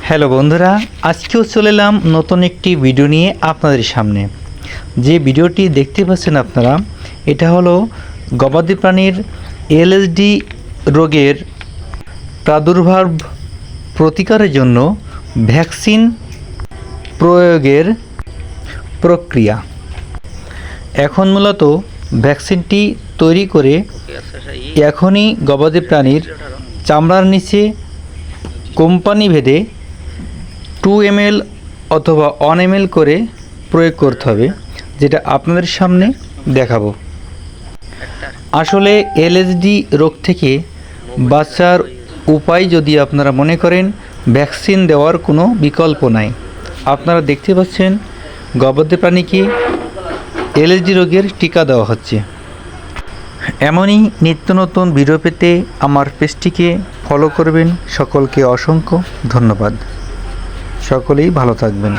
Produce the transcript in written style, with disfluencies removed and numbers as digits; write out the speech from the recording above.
Hello বন্ধুরা, আজকেও চলে এলাম নতুন একটি ভিডিও নিয়ে আপনাদের সামনে। যে ভিডিওটি দেখতে পাচ্ছেন আপনারা, এটা হলো গবাদি প্রাণীর এলএসডি রোগের প্রাদুর্ভাব প্রতিকারের জন্য ভ্যাকসিন প্রয়োগের প্রক্রিয়া। এখন মূলত ভ্যাকসিনটি তৈরি করে এখনই গবাদি প্রাণীর চামড়ার নিচে কোম্পানি ভেদে 2 ml অথবা 1 ml করে প্রয়োগ করতে হবে, যেটা আপনাদের সামনে দেখাবো। আসলে এলএসডি রোগ থেকে বাঁচার উপায় যদি আপনারা মনে করেন, ভ্যাকসিন দেওয়ার কোনো বিকল্প নাই। আপনারা দেখতে পাচ্ছেন গবাদি প্রাণীকে এলএসডি রোগের টিকা দেওয়া হচ্ছে। এমনই নিত্য নতুন ভিডিও পেতে আমার পেজটিকে ফলো করবেন। সকলকে অসংখ্য ধন্যবাদ। সকলেই ভালো থাকবেন।